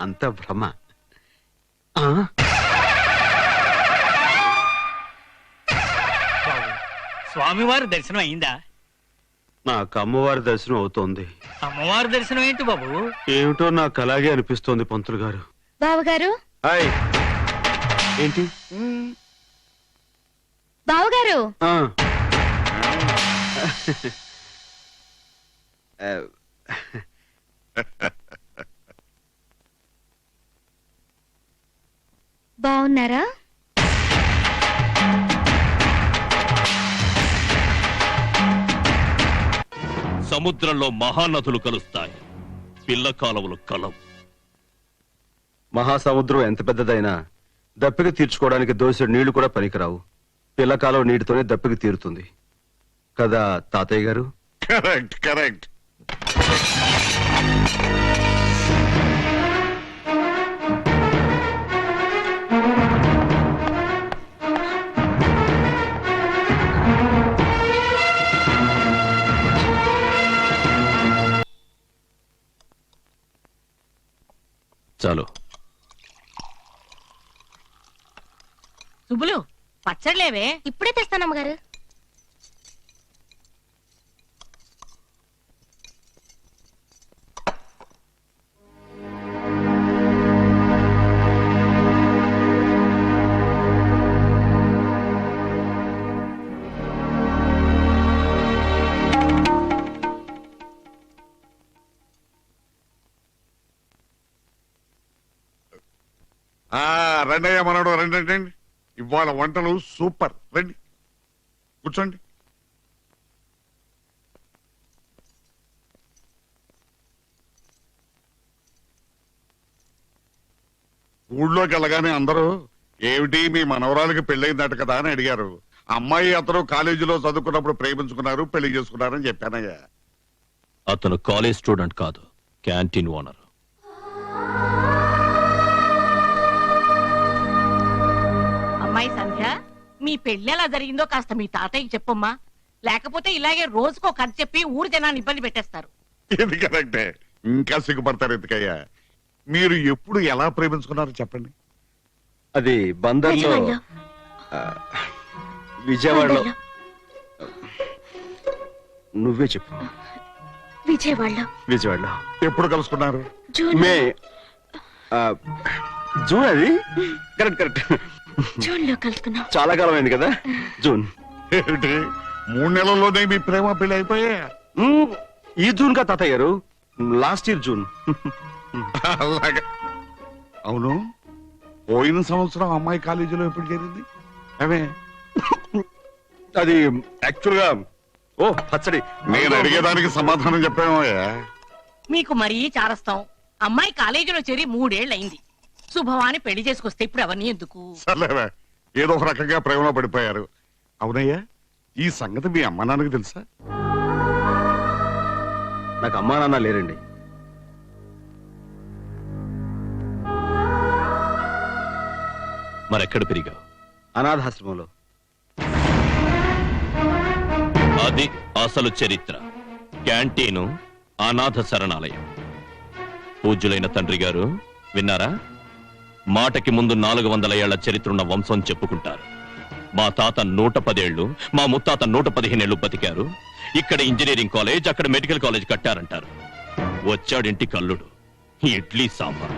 అంత భ్రమ. స్వామివారి దర్శనం అయిందా? నాకు అమ్మవారి దర్శనం అవుతోంది. అమ్మవారి దర్శనం ఏంటి బాబు? ఏమిటో నాకు అలాగే అనిపిస్తోంది పంతులు గారు. బావగారు, హాయ్. ఏంటి బావగారు? బావున్నారా? సముద్రంలో మహానదులు కలుస్తాయి, పిల్ల కాలువలు కలవు. మహాసముద్రం ఎంత పెద్దదైనా దప్పిక తీర్చుకోవడానికి దోసెడు నీళ్లు కూడా పనికిరావు. పిల్లకాలం నీటితోనే దప్పిక తీరుతుంది కదా తాతయ్య గారు? Correct correct. చాలు. సుబ్బులు, పచ్చడిలేవే? ఇప్పుడే తెస్తానమ్మగారు. రండయ్య మనోడు, రండి రండి. ఇవాళ వంటలు సూపర్. రండి కూర్చోండి. ఊళ్ళోకి వెళ్ళగానే అందరూ ఏమిటి మీ మనవరాలకి పెళ్ళయిందట కదా అని అడిగారు. అమ్మాయి అతను కాలేజీలో చదువుకున్నప్పుడు ప్రేమించుకున్నారు, పెళ్లి చేసుకున్నారని చెప్పానయ్యా. అతను కాలేజ్ స్టూడెంట్ కాదు, క్యాంటీన్ ఓనర్. అమ్మాయి సంధ్య, మీ పెళ్లి ఎలా జరిగిందో కాస్త మీ తాతయ్యకి చెప్పమ్మా. లేకపోతే ఇలాగే రోజుకో కథ చెప్పి ఊరి జనాన్ని ఇబ్బంది పెట్టేస్తారు. ఇది కరెక్టే. ఇంకా సిగ్గుపడతారు ఎందుకయ్యా. మీరు ఎప్పుడు ఎలా ప్రేమించుకున్నారో చెప్పండి. అది బందర్లో, విజయవాడలో. నువ్వే చెప్పు. విజయవాడలో. ఎప్పుడు కలుసుకున్నారు? May June. అది కరెక్ట్ కరెక్ట్. జూన్ లో కలుసుకున్నాం. చాలా కాలం అయింది కదా. జూన్. ఏమిటి 3 నెలల్లోనే మీ ప్రేమ పెళ్లి అయిపోయా? ఈ జూన్ కా తాతయ్య గారు, లాస్ట్ ఇయర్ జూన్. అలాగా. అవును, పోయిన సంవత్సరం అమ్మాయి కాలేజీలో ఎప్పుడు చేరింది? అవే అది యాక్చువల్ గా పచ్చడి. నేను అడిగేదానికి సమాధానం చెప్పామయ్యా. మీకు మరీ చారస్తాం. అమ్మాయి కాలేజీలో చేరి 3 ఏళ్లయింది. శుభవాని పెళ్లి చేసుకొస్తే ఇప్పుడు అవన్నీ ఎందుకు? సర్లేరా, ఏదో ఒక రకంగా ప్రేమలో పడిపోయారు. అవునయ్యా, ఈ సంగతి మీ అమ్మ నాన్నకి తెలుసా? నాకు అమ్మా నాన్న లేరండి. మరెక్కడ పెరిగావు? అనాథాశ్రమంలో. అది అసలు చరిత్ర. క్యాంటీను అనాథ శరణాలయం. పూజ్యులైన తండ్రి గారు విన్నారా? మాటకి ముందు 400 ఏళ్ల చరిత్రున్న వంశం చెప్పుకుంటారు. మా తాత 110 ఏళ్లు, మా ముత్తాత 115 ఏళ్లు బతికారు. ఇక్కడ ఇంజనీరింగ్ కాలేజ్, అక్కడ మెడికల్ కాలేజ్ కట్టారంటారు. వచ్చాడింటి కల్లుడు, ఇడ్లీ సాంబార్.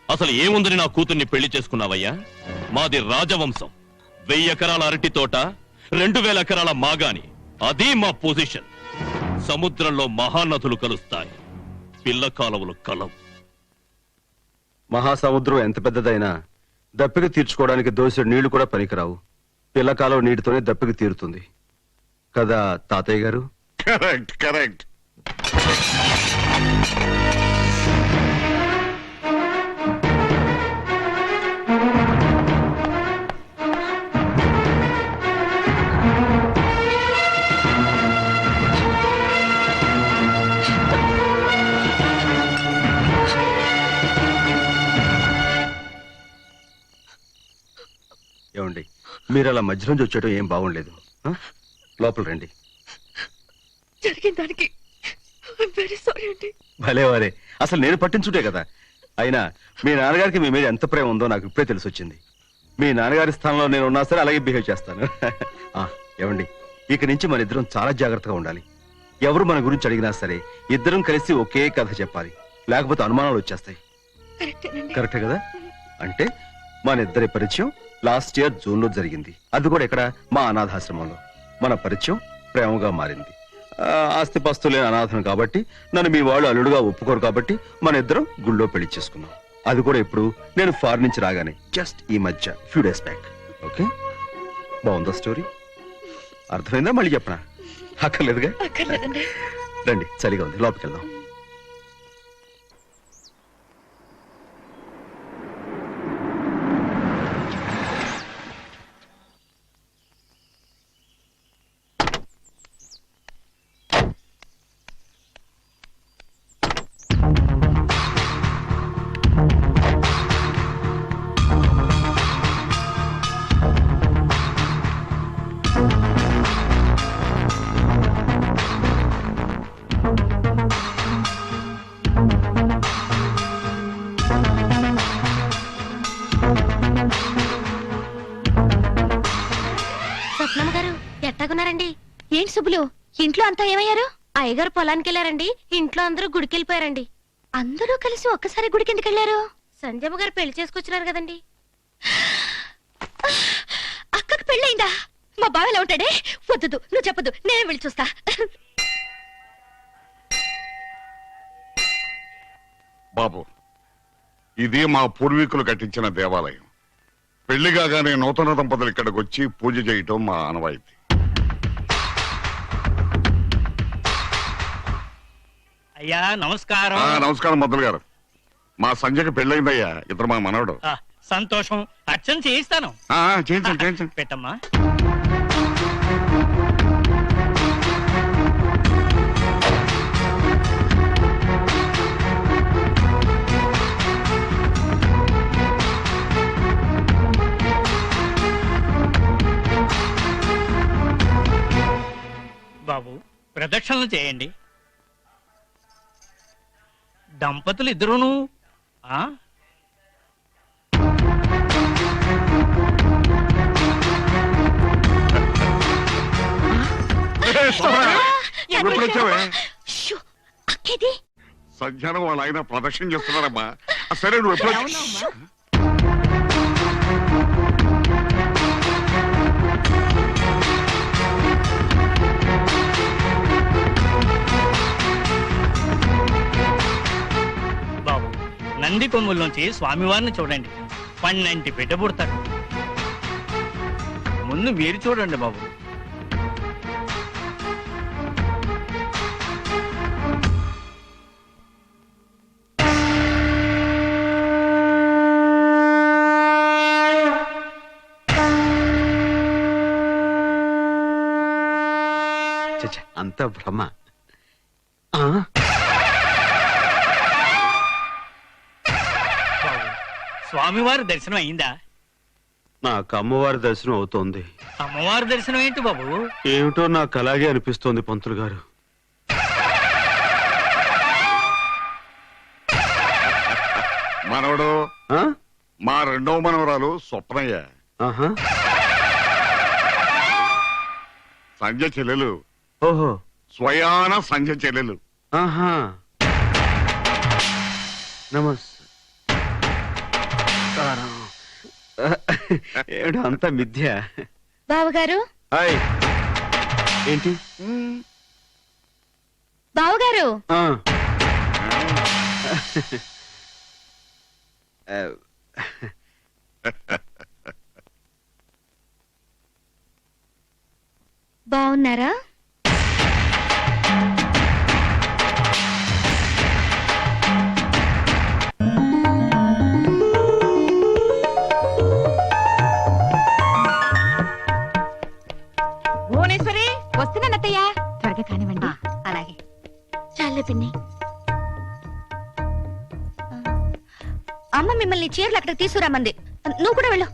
అసలు ఏముందని నా కూతుర్ని పెళ్లి చేసుకున్నావయ్యా? మాది రాజవంశం. 1000 ఎకరాల అరటి తోట, 2000 ఎకరాల మాగాని. అది మా పొజిషన్. సముద్రంలో మహానదులు కలుస్తాయి, పిల్ల కాలువలు కలవు. మహాసముద్రం ఎంత పెద్దదైనా దప్పిక తీర్చుకోవడానికి దోసెడు నీళ్లు కూడా పనికిరావు. పిల్లకాలం నీటితోనే దప్పిక తీరుతుంది కదా తాతయ్య గారు? Correct correct. ఏమండి, మీరు అలా మధ్య నుంచి వచ్చేయడం ఏం బాగుండలేదు. లోపల రండి. జరిగిన దానికి వెరీ సారీ అండి. భలే వారే, అసలు నేను పట్టించుంటే కదా. అయినా మీ నాన్నగారికి మీ మీద ఎంత ప్రేమ ఉందో నాకు ఇప్పుడే తెలిసి వచ్చింది. మీ నాన్నగారి స్థానంలో నేను ఉన్నా సరే అలాగే బిహేవ్ చేస్తాను. ఏమండి, ఇక నుంచి మన ఇద్దరం చాలా జాగ్రత్తగా ఉండాలి. ఎవరు మన గురించి అడిగినా సరే ఇద్దరం కలిసి ఒకే కథ చెప్పాలి, లేకపోతే అనుమానాలు వచ్చేస్తాయి. కరెక్టే కదా? అంటే మన ఇద్దరి పరిచయం లాస్ట్ ఇయర్ జూన్ లో జరిగింది. అది కూడా ఇక్కడ మా అనాథాశ్రమంలో. మన పరిచయం ప్రేమగా మారింది. ఆస్తిపాస్తు లేని అనాథను కాబట్టి నన్ను మీ వాళ్ళు అల్లుడుగా ఒప్పుకోరు కాబట్టి మన ఇద్దరం గుళ్ళో పెళ్లి చేసుకున్నాం. అది కూడా ఇప్పుడు నేను ఫారెన్ నుంచి రాగానే, జస్ట్ ఈ మధ్య ఫ్యూ డేస్ బ్యాక్. ఓకే, బాగుందా స్టోరీ? అర్థమైందా? మళ్ళీ చెప్పనా? అక్కర్లేదుగా. రండి, చలిగా ఉంది, లోపలికి వెళ్దాం. స్వప్నమ్మ గారు ఎట్టాగున్నారండి? ఏంటి సుబ్బులు, ఇంట్లో అంతా ఏమయ్యారు? అయ్యగారు పొలానికి వెళ్ళారండి, ఇంట్లో అందరూ గుడికి వెళ్ళిపోయారండి. అందరూ కలిసి ఒక్కసారి గుడికి ఎందుకు వెళ్ళారు? సంజయమ్మ గారు పెళ్లి చేసుకొచ్చినారు కదండి. అక్కకు పెళ్ళయిందా? మా బావలా ఉంటాడే. వద్దు, నువ్వు చెప్పదు, నేనే వెళ్ళి చూస్తా. బాబు, ఇది మా పూర్వీకులు కట్టించిన దేవాలయం. పెళ్లి కాగానే నూతన దంపతులు ఇక్కడికి వచ్చి పూజ చేయటం మా ఆనవాయితీ. అయ్యా నమస్కారం. నమస్కారం మంత్రులు గారు. మా సంజయ్కి పెళ్ళయిందయ్యా. ఇతరు మా మనవడు. సంతోషం. అర్చన చేయిస్తాను. చేయించండి చేయించండి. పెట్టమ్మా. బాబు, ప్రదక్షిణలు చేయండి. దంపతులు ఇద్దరును ఎప్పుడు వచ్చావే? షూ, అక్కేది? సంధ్యానం వాళ్ళ ఆయన ప్రదక్షిణ చేస్తున్నారమ్మా. సరే, నువ్వు ఎప్పుడు వచ్చావు? బాబు, నంది కొమ్ముల్లోంచి స్వామివారిని చూడండి. పన్నెంటి బిడ్డ పుడతాడు. ముందు మీరు చూడండి బాబు. అంత భ్రమ. బాబు, స్వామివారి దర్శనం అయిందా? నాకు అమ్మవారి దర్శనం అవుతోంది. అమ్మవారి దర్శనం ఏంటి బాబు? ఏమిటో నాకు అలాగే అనిపిస్తోంది పంతులు గారు. మనవడు మా రెండవ మనవరాలు స్వప్నయ్య. సంజయ్ చెల్లెలు. ఓహో, స్వయాన సంజయ్ చెల్లెలు. నమస్కారం. ఏమిటో అంతా మిథ్య. బావగారు, హాయ్. ఏంటి బావగారు? బాగున్నారా? భువనేశ్వరి, వస్తున్నానత్తయ్యా. త్వరగా కానివ్వండి. అలాగే. చాలే పిన్ని. అమ్మ మిమ్మల్ని చీరలు అక్కడ తీసుకురామంది. నువ్వు కూడా వెళ్ళు.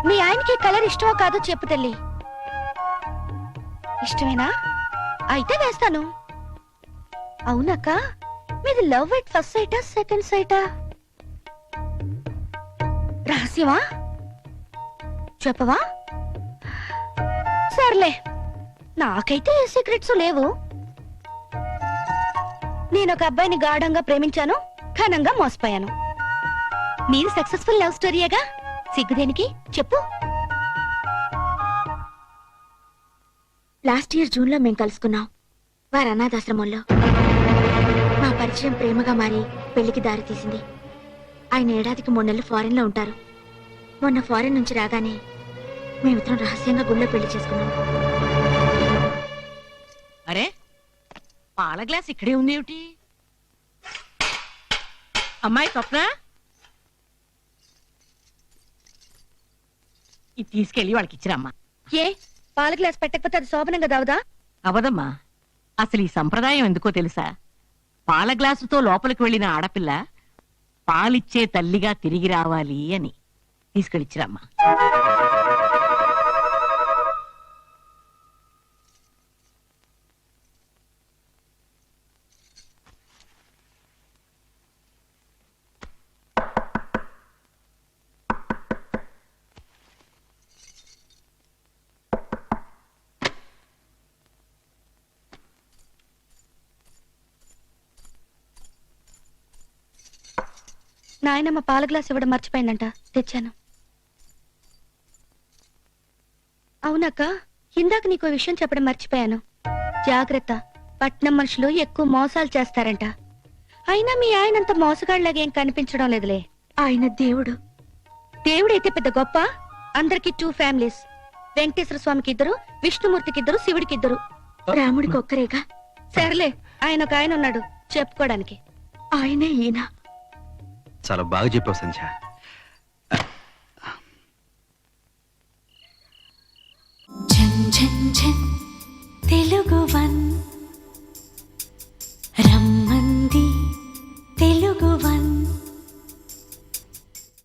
మీ ఆయనకి కలర్ ఇష్టమో కాదో చెప్పు తల్లి. ఇష్టమేనా? అయితే వేస్తాను. అవునక్క, మీది లవ్ ఎట్ ఫస్ట్ సైటా సెకండ్ సైటా? రహస్యమా? చెప్పవా? సర్లే, నాకైతే ఏ సీక్రెట్స్ లేవు. నేను ఒక అబ్బాయిని గాఢంగా ప్రేమించాను, ఘనంగా మోసపోయాను. మీరు సక్సెస్ఫుల్ లవ్ స్టోరీయేగా, సిగ్గుదేనికి చెప్పు. లాస్ట్ ఇయర్ జూన్ లో మేము కలుసుకున్నాం, వారి అనాథాశ్రమంలో. మా పరిచయం ప్రేమగా మారి పెళ్లికి దారి తీసింది. ఆయన ఏడాదికి 3 నెలలు ఫారెన్ లో ఉంటారు. మొన్న ఫారెన్ నుంచి రాగానే మేమిద్దరం రహస్యంగా గుళ్ళో పెళ్లి చేసుకున్నాం. అరే, పాల గ్లాస్ ఇక్కడే ఉంది ఏమిటి? అమ్మాయి స్వప్న, ఇది తీసుకెళ్ళి వాళ్ళకి ఇచ్చిరమ్మా. ఏ పాల గ్లాస్ పెట్టకపోతే అది శోభనంగా దావుదా? అవదమ్మా, అసలు ఈ సంప్రదాయం ఎందుకో తెలుసా? పాల గ్లాసుతో లోపలికి వెళ్ళిన ఆడపిల్ల పాలిచ్చే తల్లిగా తిరిగి రావాలి అని. తీసుకెళ్ళిచ్చిరమ్మా. నాయనమ్మ పాల గ్లాస్ ఇవ్వడం మర్చిపోయిందంట, తెచ్చాను. అవునక్క, ఇందాక నీకు విషయం చెప్పడం మర్చిపోయాను. జాగ్రత్త, పట్నం మనుషులు ఎక్కువ మోసాలు చేస్తారంట. అయినా మీ ఆయనంత మోసగాళ్ళగా ఏం కనిపించడం లేదులే. ఆయన దేవుడు. దేవుడైతే పెద్ద గొప్ప. అందరికి 2 ఫ్యామిలీస్. వెంకటేశ్వర స్వామికి 2, విష్ణుమూర్తికి 2, శివుడికి 2, రాముడికి ఒక్కరేగా. సర్లే, ఆయన ఒక ఆయన ఉన్నాడు చెప్పుకోవడానికి. ఆయనే ఈయన. చాలా బాగా చెప్పావు సంధ్య. ఝన్ ఝన్ ఝన్